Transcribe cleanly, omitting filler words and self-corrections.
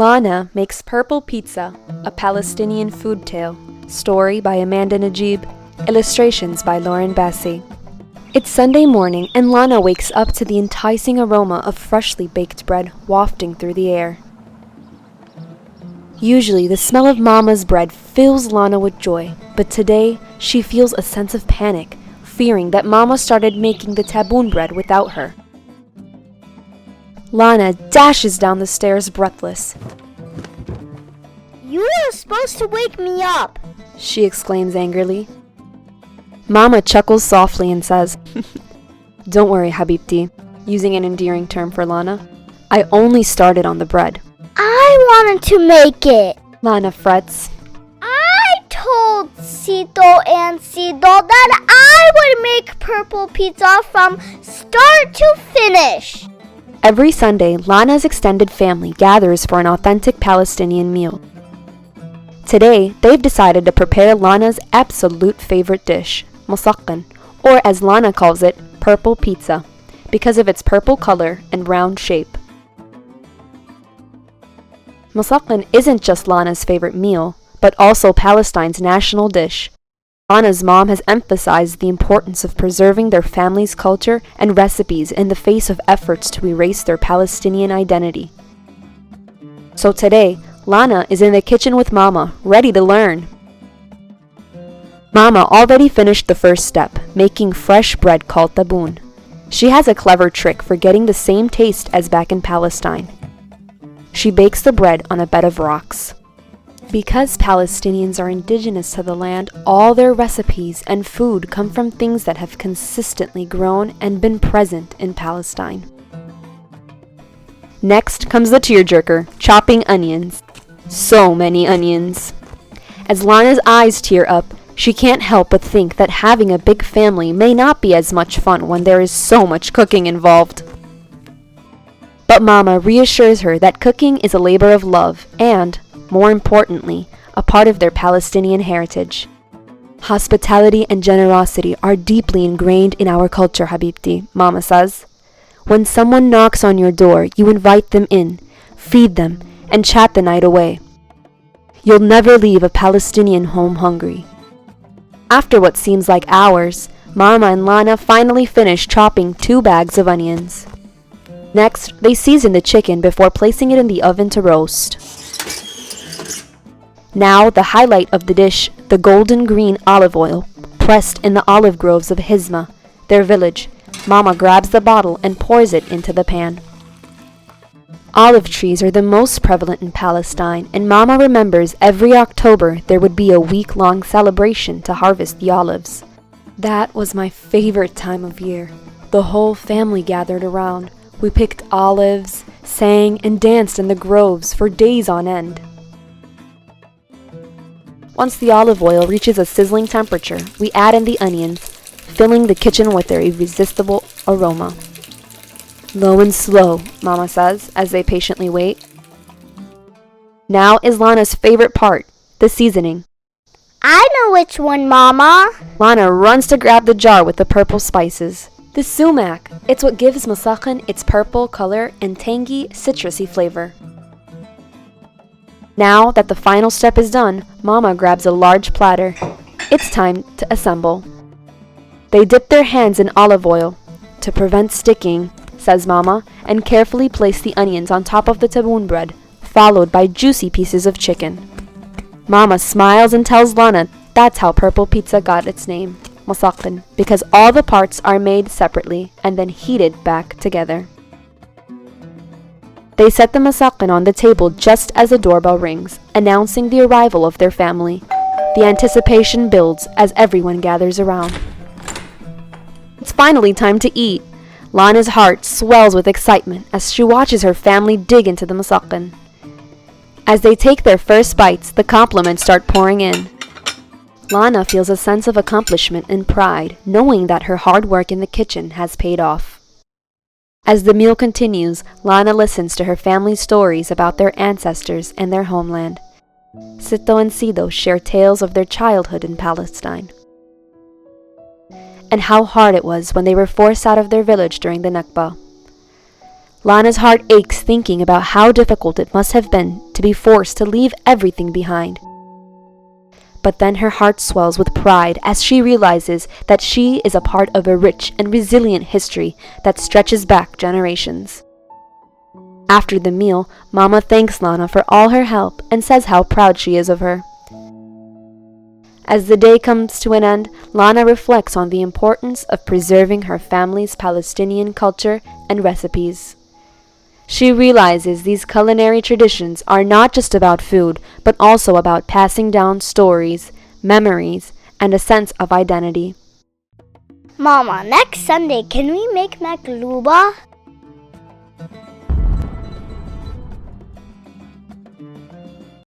Lana Makes Purple Pizza, a Palestinian Food Tale. Story by Amanda Najib. Illustrations by Lauren Bassi. It's Sunday morning and Lana wakes up to the enticing aroma of freshly baked bread wafting through the air. Usually, the smell of Mama's bread fills Lana with joy, but today she feels a sense of panic, fearing that Mama started making the taboon bread without her. Lana dashes down the stairs breathless. "You were supposed to wake me up," she exclaims angrily. Mama chuckles softly and says, "Don't worry, Habibti," using an endearing term for Lana. "I only started on the bread." "I wanted to make it." Lana frets. "I told Sito and Sido that I would make purple pizza from start to finish." Every Sunday, Lana's extended family gathers for an authentic Palestinian meal. Today, they've decided to prepare Lana's absolute favorite dish, Msakhan, or as Lana calls it, purple pizza, because of its purple color and round shape. Msakhan isn't just Lana's favorite meal, but also Palestine's national dish. Lana's mom has emphasized the importance of preserving their family's culture and recipes in the face of efforts to erase their Palestinian identity. So today, Lana is in the kitchen with Mama, ready to learn. Mama already finished the first step, making fresh bread called taboon. She has a clever trick for getting the same taste as back in Palestine. She bakes the bread on a bed of rocks. Because Palestinians are indigenous to the land, all their recipes and food come from things that have consistently grown and been present in Palestine. Next comes the tearjerker, chopping onions. So many onions. As Lana's eyes tear up, she can't help but think that having a big family may not be as much fun when there is so much cooking involved. But Mama reassures her that cooking is a labor of love and, more importantly, a part of their Palestinian heritage. Hospitality and generosity are deeply ingrained in our culture, Habibti, Mama says. When someone knocks on your door, you invite them in, feed them, and chat the night away. You'll never leave a Palestinian home hungry. After what seems like hours, Mama and Lana finally finish chopping 2 bags of onions. Next, they season the chicken before placing it in the oven to roast. Now, the highlight of the dish, the golden green olive oil, pressed in the olive groves of Hizma, their village. Mama grabs the bottle and pours it into the pan. Olive trees are the most prevalent in Palestine, and Mama remembers every October there would be a week-long celebration to harvest the olives. That was my favorite time of year. The whole family gathered around. We picked olives, sang, and danced in the groves for days on end. Once the olive oil reaches a sizzling temperature, we add in the onions, filling the kitchen with their irresistible aroma. Low and slow, Mama says, as they patiently wait. Now is Lana's favorite part, the seasoning. "I know which one, Mama." Lana runs to grab the jar with the purple spices. The sumac. It's what gives Msakhan its purple color and tangy, citrusy flavor. Now that the final step is done, Mama grabs a large platter. It's time to assemble. They dip their hands in olive oil to prevent sticking, says Mama, and carefully place the onions on top of the taboon bread, followed by juicy pieces of chicken. Mama smiles and tells Lana that's how purple pizza got its name, Msakhan, because all the parts are made separately and then heated back together. They set the Msakhan on the table just as the doorbell rings, announcing the arrival of their family. The anticipation builds as everyone gathers around. It's finally time to eat. Lana's heart swells with excitement as she watches her family dig into the Msakhan. As they take their first bites, the compliments start pouring in. Lana feels a sense of accomplishment and pride, knowing that her hard work in the kitchen has paid off. As the meal continues, Lana listens to her family's stories about their ancestors and their homeland. Sito and Sido share tales of their childhood in Palestine, and how hard it was when they were forced out of their village during the Nakba. Lana's heart aches thinking about how difficult it must have been to be forced to leave everything behind. But then her heart swells with pride as she realizes that she is a part of a rich and resilient history that stretches back generations. After the meal, Mama thanks Lana for all her help and says how proud she is of her. As the day comes to an end, Lana reflects on the importance of preserving her family's Palestinian culture and recipes. She realizes these culinary traditions are not just about food, but also about passing down stories, memories, and a sense of identity. Mama, next Sunday, can we make makluba?